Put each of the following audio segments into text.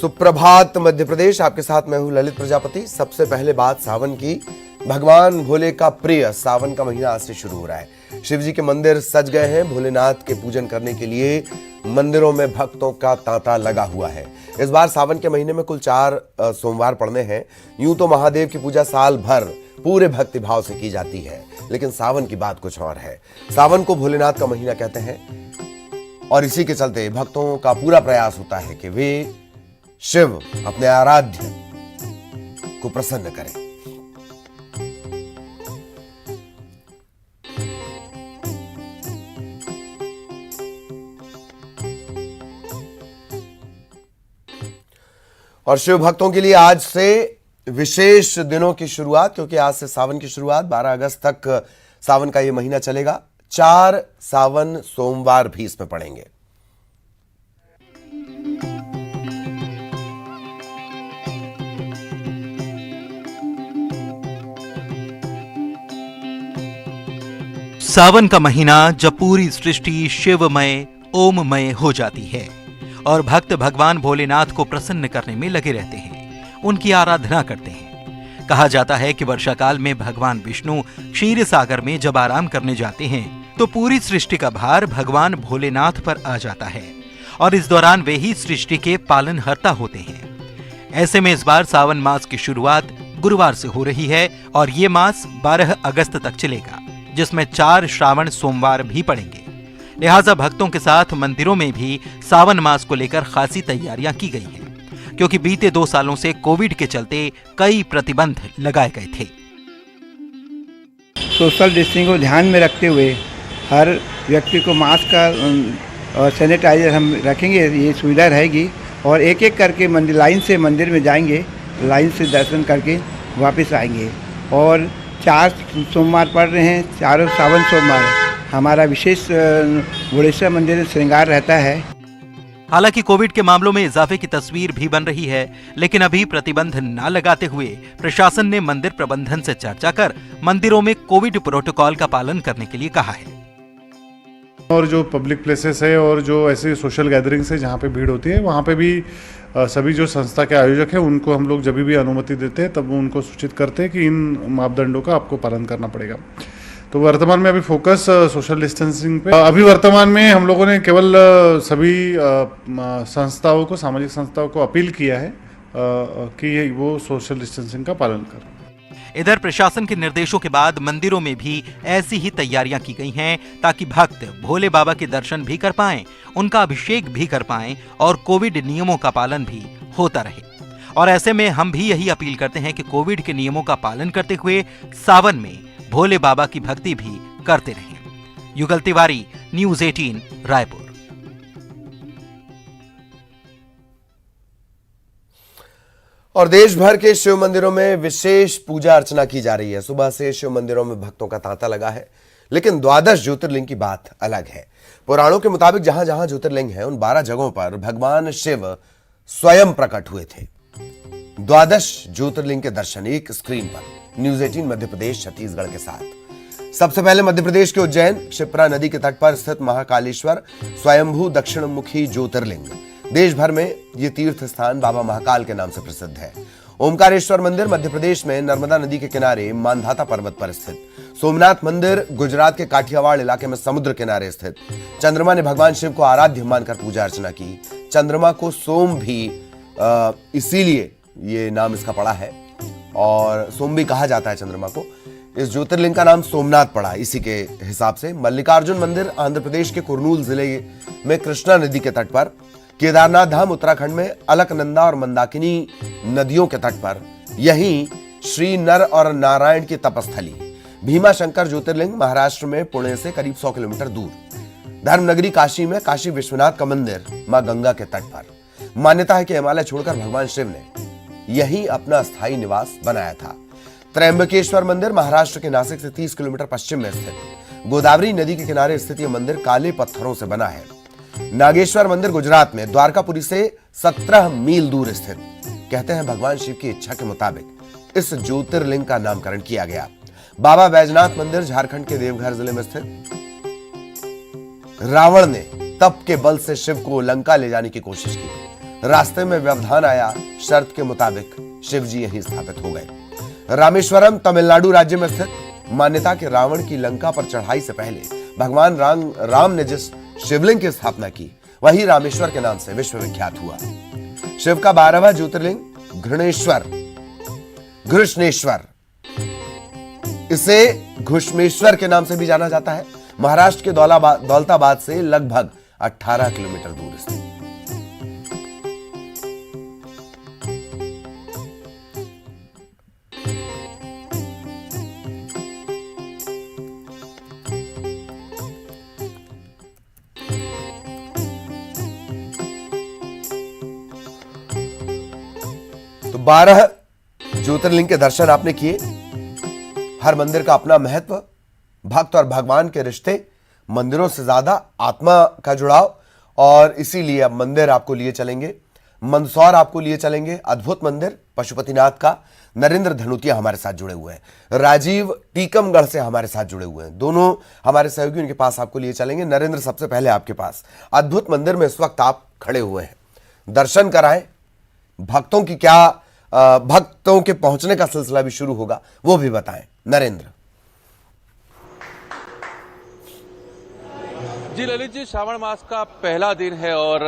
सुप्रभात मध्य प्रदेश, आपके साथ मैं हूं ललित प्रजापति। सबसे पहले बात सावन की। भगवान भोले का प्रिय सावन का महीना आज से शुरू हो रहा है। शिव जी के मंदिर सज गए हैं। भोलेनाथ के पूजन करने के लिए मंदिरों में भक्तों का तांता लगा हुआ है। इस बार सावन के महीने में कुल 4 सोमवार पड़ने हैं। यूं तो महादेव की पूजा साल भर पूरे भक्ति भाव से की जाती है, लेकिन सावन की बात कुछ और है। सावन को भोलेनाथ का महीना कहते हैं और इसी के चलते भक्तों का पूरा प्रयास होता है कि वे शिव अपने आराध्य को प्रसन्न करें। और शिव भक्तों के लिए आज से विशेष दिनों की शुरुआत, क्योंकि आज से सावन की शुरुआत 12 अगस्त तक सावन का यह महीना चलेगा। 4 सावन सोमवार भी इसमें पड़ेंगे। सावन का महीना जब पूरी सृष्टि शिवमय ओममय हो जाती है और भक्त भगवान भोलेनाथ को प्रसन्न करने में लगे रहते हैं, उनकी आराधना करते हैं। कहा जाता है कि वर्षा काल में भगवान विष्णु क्षीर सागर में जब आराम करने जाते हैं तो पूरी सृष्टि का भार भगवान भोलेनाथ पर आ जाता है और इस दौरान वे ही सृष्टि के पालनहर्ता होते हैं। ऐसे में इस बार सावन मास की शुरुआत गुरुवार से हो रही है और ये मास 12 अगस्त तक चलेगा, जिसमें 4 श्रावण सोमवार भी पड़ेंगे। लिहाजा भक्तों के साथ मंदिरों में भी सावन मास को लेकर खासी तैयारियां की गई हैं, क्योंकि बीते 2 सालों से कोविड के चलते कई प्रतिबंध लगाए गए थे। सोशल डिस्टेंसिंग को ध्यान में रखते हुए हर व्यक्ति को मास्क का और सैनिटाइजर हम रखेंगे, ये सुविधा रहेगी। और एक एक करके लाइन से मंदिर में जाएंगे, लाइन से दर्शन करके वापस आएंगे। और 4 सोमवार पड़ रहे हैं, चारों सावन सोमवार हमारा विशेष भोलेश्वर मंदिर में श्रृंगार रहता है। हालांकि कोविड के मामलों में इजाफे की तस्वीर भी बन रही है, लेकिन अभी प्रतिबंध न लगाते हुए प्रशासन ने मंदिर प्रबंधन से चर्चा कर मंदिरों में कोविड प्रोटोकॉल का पालन करने के लिए कहा है। और जो पब्लिक प्लेसेस है और जो ऐसे सोशल गैदरिंग्स है जहाँ पे भीड़ होती है, वहाँ पे भी सभी जो संस्था के आयोजक हैं उनको हम लोग जब भी अनुमति देते हैं तब उनको सूचित करते हैं कि इन मापदंडों का आपको पालन करना पड़ेगा। तो वर्तमान में अभी फोकस सोशल डिस्टेंसिंग पे। अभी वर्तमान में हम लोगों ने केवल सभी संस्थाओं को, सामाजिक संस्थाओं को अपील किया है कि वो सोशल डिस्टेंसिंग का पालन करें। इधर प्रशासन के निर्देशों के बाद मंदिरों में भी ऐसी ही तैयारियां की गई हैं ताकि भक्त भोले बाबा के दर्शन भी कर पाएं, उनका अभिषेक भी कर पाएं और कोविड नियमों का पालन भी होता रहे। और ऐसे में हम भी यही अपील करते हैं कि कोविड के नियमों का पालन करते हुए सावन में भोले बाबा की भक्ति भी करते रहें। युगल तिवारी, न्यूज़ 18, रायपुर। और देश भर के शिव मंदिरों में विशेष पूजा अर्चना की जा रही है। सुबह से शिव मंदिरों में भक्तों का तांता लगा है, लेकिन 12 ज्योतिर्लिंग की बात अलग है। पुराणों के मुताबिक जहां जहां ज्योतिर्लिंग है, उन 12 जगहों पर भगवान शिव स्वयं प्रकट हुए थे। 12 ज्योतिर्लिंग के दर्शन एक स्क्रीन पर, न्यूज़ 18 मध्य प्रदेश छत्तीसगढ़ के साथ। सबसे पहले मध्य प्रदेश के उज्जैन, क्षिप्रा नदी के तट पर स्थित महाकालेश्वर स्वयंभू दक्षिणमुखी ज्योतिर्लिंग। देश भर में ये तीर्थ स्थान बाबा महाकाल के नाम से प्रसिद्ध है। ओमकारेश्वर मंदिर मध्य प्रदेश में नर्मदा नदी के किनारे मानधाता पर्वत पर स्थित। सोमनाथ मंदिर गुजरात के काठियावाड़ इलाके में समुद्र किनारे स्थित। चंद्रमा ने भगवान शिव को आराध्य मानकर पूजा अर्चना की। चंद्रमा को सोम भी इसीलिए ये नाम इसका पड़ा है और सोम भी कहा जाता है चंद्रमा को। इस ज्योतिर्लिंग का नाम सोमनाथ पड़ा इसी के हिसाब से। मल्लिकार्जुन मंदिर आंध्र प्रदेश के कुर्नूल जिले में कृष्णा नदी के तट पर। केदारनाथ धाम उत्तराखंड में अलकनंदा और मंदाकिनी नदियों के तट पर। यहीं श्री नर और नारायण की तपस्थली। भीमा शंकर ज्योतिर्लिंग महाराष्ट्र में पुणे से करीब 100 किलोमीटर दूर। धर्मनगरी काशी में काशी विश्वनाथ का मंदिर मां गंगा के तट पर। मान्यता है कि हिमालय छोड़कर भगवान शिव ने यहीं अपना स्थायी निवास बनाया था। त्रयंबकेश्वर मंदिर महाराष्ट्र के नासिक से 30 किलोमीटर पश्चिम में स्थित। गोदावरी नदी के किनारे स्थित यह मंदिर काले पत्थरों से बना है। नागेश्वर मंदिर गुजरात में द्वारकापुरी से 17 मील दूर स्थित। कहते हैं भगवान शिव की इच्छा के मुताबिक इस ज्योतिर्लिंग का नामकरण किया गया। बाबा बैजनाथ मंदिर झारखंड के देवघर जिले में स्थित। रावण ने तप के बल से शिव को लंका ले जाने की कोशिश की। रास्ते में व्यवधान आया, शर्त के मुताबिक शिव जी यहीं स्थापित हो गए। रामेश्वरम तमिलनाडु राज्य में स्थित मान्यता के रावण की लंका पर चढ़ाई से पहले भगवान राम ने जिस शिवलिंग की स्थापना की वही रामेश्वर के नाम से विश्व विख्यात हुआ। शिव का 12वां ज्योतिर्लिंग घृष्णेश्वर, इसे घुश्मेश्वर के नाम से भी जाना जाता है। महाराष्ट्र के दौलताबाद से लगभग 18 किलोमीटर दूर स्थित। तो 12 ज्योतिर्लिंग के दर्शन आपने किए। हर मंदिर का अपना महत्व, भक्त और भगवान के रिश्ते, मंदिरों से ज्यादा आत्मा का जुड़ाव, और इसीलिए अब मंदिर आपको लिए चलेंगे। मंदसौर आपको लिए चलेंगे, अद्भुत मंदिर पशुपतिनाथ का। नरेंद्र धनुतिया हमारे साथ जुड़े हुए हैं, राजीव टीकमगढ़ से हमारे साथ जुड़े हुए हैं, दोनों हमारे सहयोगी, उनके पास आपको लिए चलेंगे। नरेंद्र, सबसे पहले आपके पास अद्भुत मंदिर में इस वक्त आप खड़े हुए हैं, दर्शन कराएं। भक्तों के पहुंचने का सिलसिला भी शुरू होगा, वो भी बताएं नरेंद्र। जी ललित जी, श्रावण मास का पहला दिन है और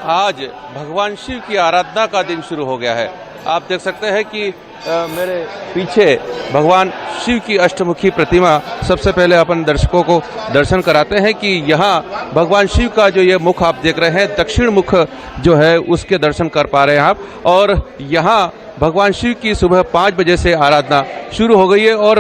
आज भगवान शिव की आराधना का दिन शुरू हो गया है। आप देख सकते हैं कि मेरे पीछे भगवान शिव की अष्टमुखी प्रतिमा, सबसे पहले अपन दर्शकों को दर्शन कराते हैं कि यहाँ भगवान शिव का जो ये मुख आप देख रहे हैं, दक्षिण मुख जो है उसके दर्शन कर पा रहे हैं आप। और यहाँ भगवान शिव की सुबह 5 बजे से आराधना शुरू हो गई है और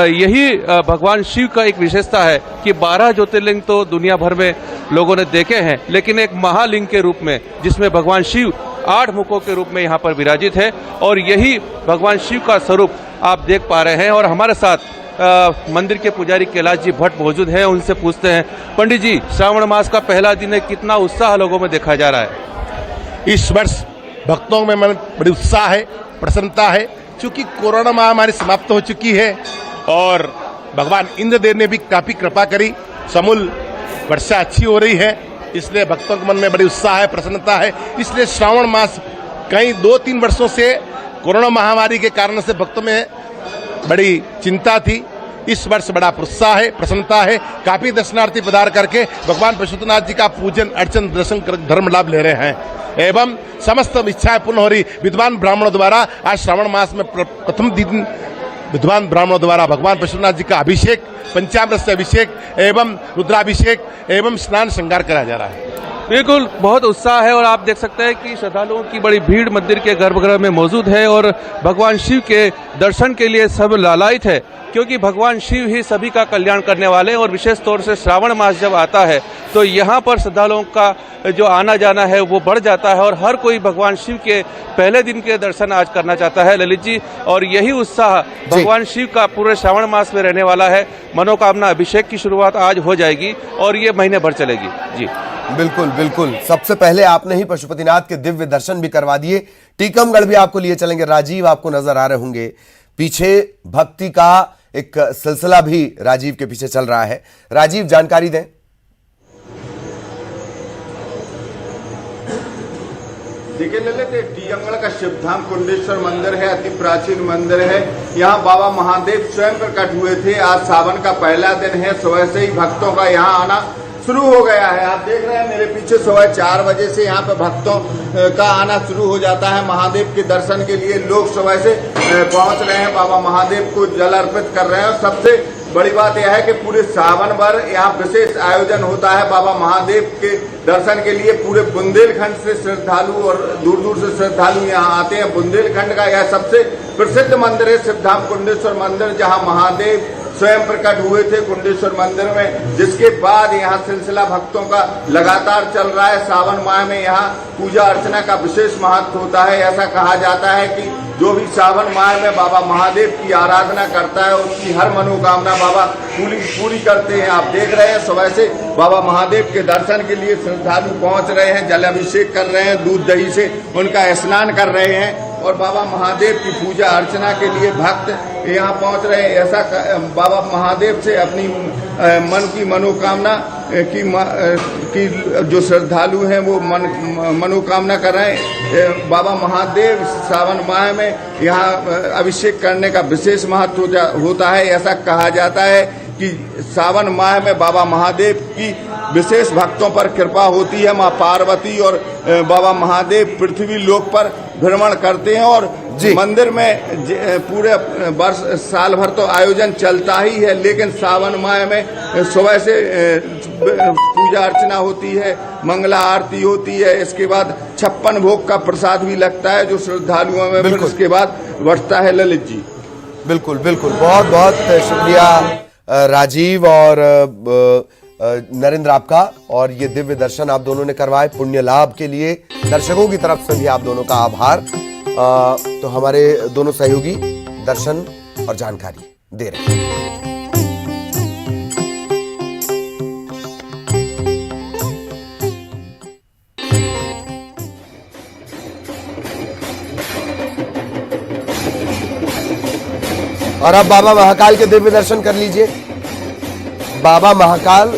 यही भगवान शिव का एक विशेषता है कि 12 ज्योतिर्लिंग तो दुनिया भर में लोगों ने देखे हैं, लेकिन एक महालिंग के रूप में जिसमें भगवान शिव 8 मुखों के रूप में यहाँ पर विराजित है और यही भगवान शिव का स्वरूप आप देख पा रहे हैं। और हमारे साथ मंदिर के पुजारी कैलाश जी भट्ट मौजूद हैं, उनसे पूछते हैं। पंडित जी, श्रावण मास का पहला दिन है, कितना उत्साह लोगों में देखा जा रहा है? इस वर्ष भक्तों में मन बड़ी उत्साह है, प्रसन्नता है, क्योंकि कोरोना महामारी समाप्त हो चुकी है और भगवान इंद्रदेव ने भी काफी कृपा करी, समूल वर्षा अच्छी हो रही है, इसलिए भक्तों के मन में बड़ी उत्साह है, प्रसन्नता है। इसलिए श्रावण मास कई 2-3 वर्षों से कोरोना महामारी के कारण से भक्तों में बड़ी चिंता थी, इस वर्ष बड़ा उत्साह है, प्रसन्नता है। काफी दर्शनार्थी पधार करके भगवान पशुपतिनाथ जी का पूजन अर्चन दर्शन कर धर्म लाभ ले रहे हैं एवं समस्त इच्छाएं पूर्ण हो रही। विद्वान ब्राह्मणों द्वारा आज श्रावण मास में प्रथम दिन विद्वान ब्राह्मणों द्वारा भगवान पशुपतिनाथ जी का अभिषेक, पंचामृत से अभिषेक एवं रुद्राभिषेक एवं स्नान श्रृंगार कराया जा रहा है। बिल्कुल, बहुत उत्साह है और आप देख सकते हैं कि श्रद्धालुओं की बड़ी भीड़ मंदिर के गर्भगृह में मौजूद है और भगवान शिव के दर्शन के लिए सब लालायित है, क्योंकि भगवान शिव ही सभी का कल्याण करने वाले हैं। और विशेष तौर से श्रावण मास जब आता है तो यहाँ पर श्रद्धालुओं का जो आना जाना है वो बढ़ जाता है और हर कोई भगवान शिव के पहले दिन के दर्शन आज करना चाहता है ललित जी, और यही उत्साह भगवान शिव का पूरे श्रावण मास में रहने वाला है। मनोकामना अभिषेक की शुरुआत आज हो जाएगी और ये महीने भर चलेगी। जी बिल्कुल बिल्कुल, सबसे पहले आपने ही पशुपतिनाथ के दिव्य दर्शन भी करवा दिए। टीकमगढ़ भी आपको लिए चलेंगे। राजीव आपको नजर आ रहे होंगे, पीछे भक्ति का एक सिलसिला भी राजीव के पीछे चल रहा है। राजीव, जानकारी दें। देखिए ललित, टीकमगढ़ का शिवधाम कुंडेश्वर मंदिर है, अति प्राचीन मंदिर है। यहाँ बाबा महादेव स्वयं प्रकट हुए थे। आज सावन का पहला दिन है, सुबह से ही भक्तों का यहाँ आना शुरू हो गया है। आप देख रहे हैं मेरे पीछे सुबह 4 बजे से यहाँ पे भक्तों का आना शुरू हो जाता है। महादेव के दर्शन के लिए लोग सुबह से पहुंच रहे हैं, बाबा महादेव को जल अर्पित कर रहे हैं। और सबसे बड़ी बात यह है कि पूरे सावन भर यहाँ विशेष आयोजन होता है बाबा महादेव के दर्शन के लिए। पूरे बुंदेलखंड से श्रद्धालु और दूर दूर से श्रद्धालु यहाँ आते हैं। बुंदेलखंड का यह सबसे प्रसिद्ध मंदिर है शिवधाम कुंडेश्वर मंदिर, जहाँ महादेव स्वयं प्रकट हुए थे कुंडेश्वर मंदिर में, जिसके बाद यहाँ सिलसिला भक्तों का लगातार चल रहा है। सावन माह में यहाँ पूजा अर्चना का विशेष महत्व होता है। ऐसा कहा जाता है कि जो भी सावन माह में बाबा महादेव की आराधना करता है उसकी हर मनोकामना बाबा पूरी करते हैं। आप देख रहे हैं सुबह से बाबा महादेव के दर्शन के लिए श्रद्धालु पहुंच रहे हैं, जल अभिषेक कर रहे हैं, दूध दही से उनका स्नान कर रहे हैं और बाबा महादेव की पूजा अर्चना के लिए भक्त यहाँ पहुँच रहे हैं। ऐसा बाबा महादेव से अपनी मन की मनोकामना की जो श्रद्धालु हैं वो मनोकामना कर रहे हैं। बाबा महादेव सावन माह में यहाँ अभिषेक करने का विशेष महत्व होता है। ऐसा कहा जाता है कि सावन माह में बाबा महादेव की विशेष भक्तों पर कृपा होती है। माँ पार्वती और बाबा महादेव पृथ्वी लोक पर भ्रमण करते हैं और मंदिर में पूरे वर्ष साल भर तो आयोजन चलता ही है, लेकिन सावन माह में सुबह से पूजा अर्चना होती है, मंगला आरती होती है, इसके बाद 56 भोग का प्रसाद भी लगता है जो श्रद्धालुओं में, फिर इसके बाद बढ़ता है। ललित जी बिल्कुल बिल्कुल, बहुत बहुत शुक्रिया राजीव और नरेंद्र आपका। और ये दिव्य दर्शन आप दोनों ने करवाए, पुण्य लाभ के लिए दर्शकों की तरफ से भी आप दोनों का आभार। तो हमारे दोनों सहयोगी दर्शन और जानकारी दे रहे हैं। और अब बाबा महाकाल के दिव्य दर्शन कर लीजिए। बाबा महाकाल,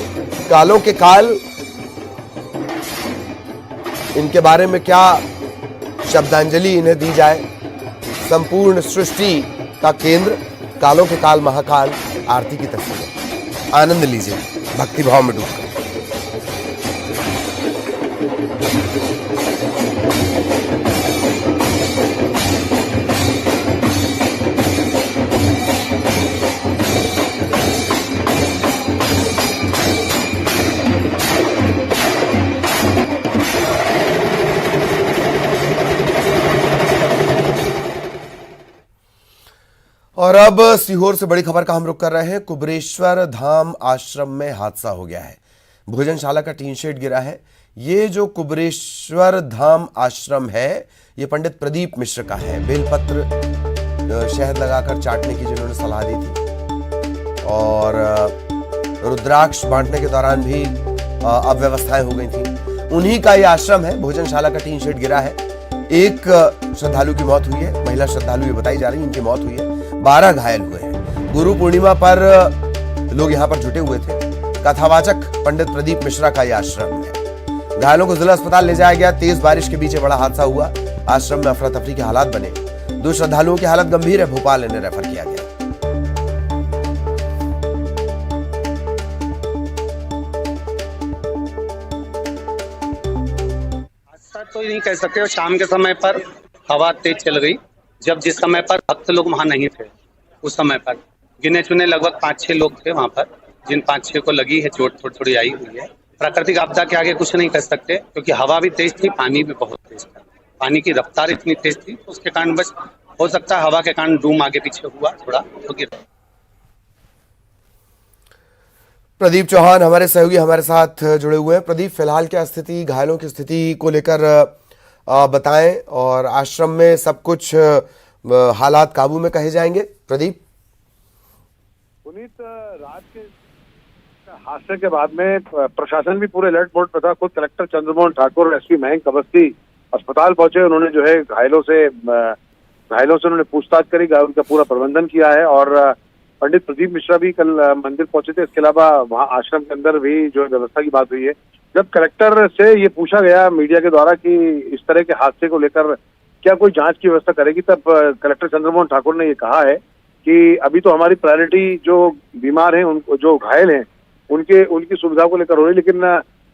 कालों के काल, इनके बारे में क्या शब्दांजलि इन्हें दी जाए। संपूर्ण सृष्टि का केंद्र, कालों के काल महाकाल, आरती की तस्वीर। आनंद लीजिए भक्ति भाव में डूबकर। और अब सीहोर से बड़ी खबर का हम रुख कर रहे हैं। कुबरेश्वर धाम आश्रम में हादसा हो गया है। भोजनशाला का टीन शेड गिरा है। ये जो कुबरेश्वर धाम आश्रम है ये पंडित प्रदीप मिश्र का है। बेलपत्र शहद लगाकर चाटने की जिन्होंने सलाह दी थी और रुद्राक्ष बांटने के दौरान भी अव्यवस्थाएं हो गई थी। उन्हीं का ये आश्रम है। भोजनशाला का टीन शेड गिरा है। एक श्रद्धालु की मौत हुई है, महिला श्रद्धालु ये बताई जा रही है, इनकी मौत हुई है। 12 घायल हुए हैं। गुरु पूर्णिमा पर लोग यहाँ पर जुटे हुए थे। कथावाचक पंडित प्रदीप मिश्रा का यह आश्रम है। घायलों को जिला अस्पताल ले जाया गया। तेज बारिश के बीच बड़ा हादसा हुआ। आश्रम में अफरा तफरी के हालात बने। 2 श्रद्धालुओं की हालत गंभीर है। भोपाल इन्हें रेफर किया गया। तो नहीं कह सकते हो। शाम के समय पर हवा तेज चल गई, जब जिस समय पर भक्त लोग वहां नहीं थे उस समय पर गिने चुने लगभग 5-6 लोग थे वहां पर, जिन 5-6 को लगी है चोट, थोड़ी थोड़ी आई हुई है। प्राकृतिक आपदा के आगे कुछ नहीं कर सकते क्योंकि हवा भी तेज थी, पानी भी बहुत तेज था। पानी की रफ्तार इतनी तेज थी तो उसके कारण बस हो सकता है हवा के कारण डूम आगे पीछे हुआ, थोड़ा तो गिरा। प्रदीप चौहान हमारे सहयोगी हमारे साथ जुड़े हुए हैं। प्रदीप, फिलहाल क्या स्थिति, घायलों की स्थिति को लेकर बताएं और आश्रम में सब कुछ हालात काबू में कहे जाएंगे। प्रदीप। पुनीत, रात के हादसे के बाद में प्रशासन भी पूरे अलर्ट मोड पर था। खुद कलेक्टर चंद्रमोहन ठाकुर और एसपी मयंक अवस्थी अस्पताल पहुंचे। उन्होंने जो है घायलों से उन्होंने पूछताछ करी, उनका पूरा प्रबंधन किया है। और पंडित प्रदीप मिश्रा भी कल मंदिर पहुंचे थे। इसके अलावा वहां आश्रम के अंदर भी जो व्यवस्था की बात हुई है। जब कलेक्टर से ये पूछा गया मीडिया के द्वारा कि इस तरह के हादसे को लेकर क्या कोई जांच की व्यवस्था करेगी, तब कलेक्टर चंद्रमोहन ठाकुर ने ये कहा है कि अभी तो हमारी प्रायोरिटी जो बीमार हैं, उनको जो घायल हैं उनकी सुविधा को लेकर हो रही है, लेकिन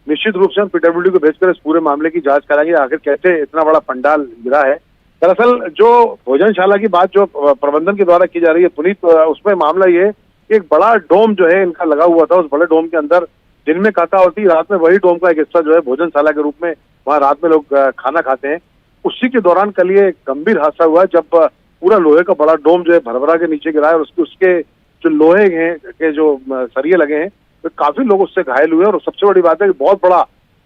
निश्चित रूप से हम पीडब्ल्यूडी को भेजकर इस पूरे मामले की जांच कराएंगे आखिर कैसे इतना बड़ा पंडाल गिरा है। दरअसल जो भोजनशाला की बात जो प्रबंधन के द्वारा की जा रही है पुनीत, उसमें मामला ये कि एक बड़ा डोम जो है इनका लगा हुआ था। उस बड़े डोम के अंदर दिन में काका होती, रात में वही डोम का एक हिस्सा जो है भोजनशाला के रूप में वहाँ रात में लोग खाना खाते हैं। उसी के दौरान कल ये गंभीर हादसा हुआ जब पूरा लोहे का बड़ा डोम जो है भरभरा के नीचे गिरा है और उसके जो लोहे के जो सरिये लगे हैं तो काफी लोग उससे घायल हुए। और सबसे बड़ी बात है कि बहुत बड़ा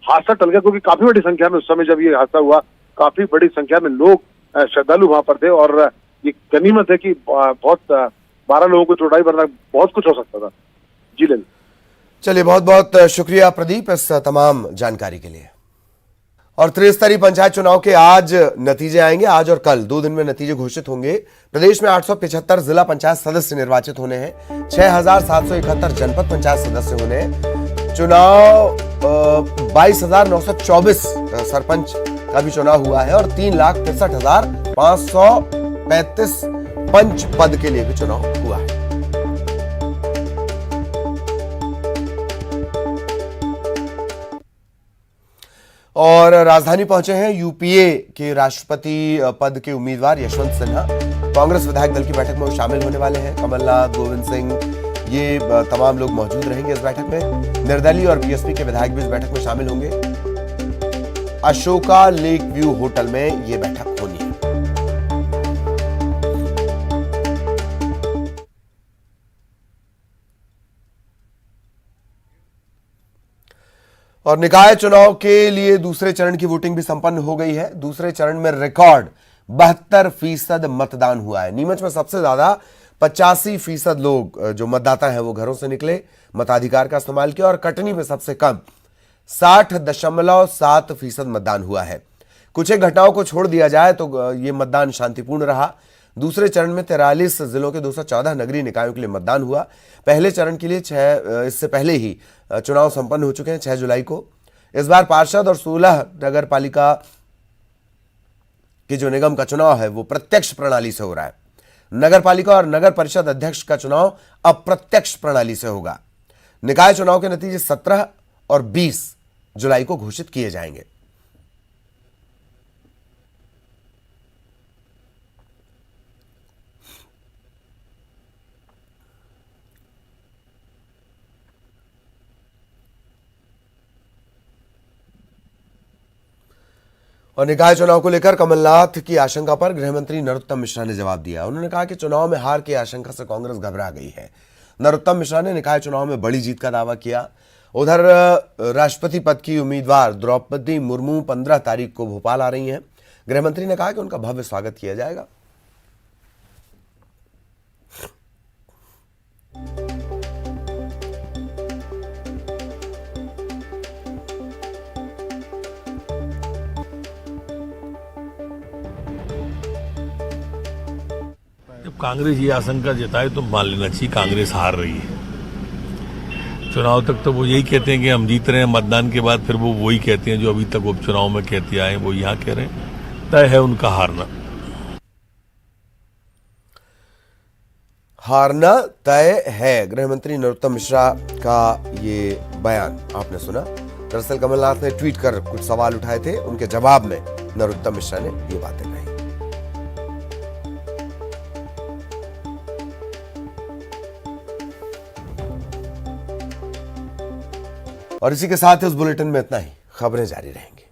हादसा टल गया क्योंकि काफी बड़ी संख्या में उस समय जब ये हादसा हुआ काफी बड़ी संख्या में लोग श्रद्धालु वहां पर थे। और ये गनीमत है कि बहुत 12 लोगों को चोटाई, वरना बहुत कुछ हो सकता था। जी ले। चलिए, बहुत बहुत शुक्रिया प्रदीप इस तमाम जानकारी के लिए। और त्रिस्तरीय पंचायत चुनाव के आज नतीजे आएंगे। आज और कल 2 दिन में नतीजे घोषित होंगे। प्रदेश में 875 जिला पंचायत सदस्य निर्वाचित होने हैं। 6771 जनपद पंचायत सदस्य होने हैं। चुनाव 22,924 सरपंच का भी चुनाव हुआ है और 3,63,535 पंच पद के लिए भी चुनाव हुआ है। और राजधानी पहुंचे हैं यूपीए के राष्ट्रपति पद के उम्मीदवार यशवंत सिन्हा। कांग्रेस विधायक दल की बैठक में वो शामिल होने वाले हैं। कमलनाथ, गोविंद सिंह, ये तमाम लोग मौजूद रहेंगे इस बैठक में। निर्दलीय और बीएसपी के विधायक भी इस बैठक में शामिल होंगे। अशोका लेक व्यू होटल में ये बैठक होनी है। और निकाय चुनाव के लिए दूसरे चरण की वोटिंग भी संपन्न हो गई है। दूसरे चरण में रिकॉर्ड 72% मतदान हुआ है। नीमच में सबसे ज्यादा 85% लोग जो मतदाता हैं वो घरों से निकले, मताधिकार का इस्तेमाल किया। और कटनी में सबसे कम 60.7% मतदान हुआ है। कुछ एक घटनाओं को छोड़ दिया जाए तो ये मतदान शांतिपूर्ण रहा। दूसरे चरण में 43 जिलों के 214 नगरीय निकायों के लिए मतदान हुआ। पहले चरण के लिए इससे पहले ही चुनाव संपन्न हो चुके हैं 6 जुलाई को। इस बार पार्षद और 16 नगर पालिका के जो निगम का चुनाव है वो प्रत्यक्ष प्रणाली से हो रहा है। नगर पालिका और नगर परिषद अध्यक्ष का चुनाव अप्रत्यक्ष प्रणाली से होगा। निकाय चुनाव के नतीजे 17 और 20 जुलाई को घोषित किए जाएंगे। और निकाय चुनाव को लेकर कमलनाथ की आशंका पर गृहमंत्री नरोत्तम मिश्रा ने जवाब दिया। उन्होंने कहा कि चुनाव में हार की आशंका से कांग्रेस घबरा गई है। नरोत्तम मिश्रा ने निकाय चुनाव में बड़ी जीत का दावा किया। उधर राष्ट्रपति पद की उम्मीदवार द्रौपदी मुर्मू 15 तारीख को भोपाल आ रही हैं। गृहमंत्री ने कहा कि उनका भव्य स्वागत किया जाएगा। जब कांग्रेस ये आशंका जताए तो मान लेना चाहिए कांग्रेस हार रही है। चुनाव तक तो वो यही कहते हैं कि हम जीत रहे हैं, मतदान के बाद फिर वो वही कहते हैं जो अभी तक उपचुनाव में कहते आए, वो यहाँ कह रहे हैं। तय है उनका हारना तय है। गृहमंत्री नरोत्तम मिश्रा का ये बयान आपने सुना। दरअसल कमलनाथ ने ट्वीट कर कुछ सवाल उठाए थे, उनके जवाब में नरोत्तम मिश्रा ने ये बातें कही। और इसी के साथ इस बुलेटिन में इतना ही। खबरें जारी रहेंगी।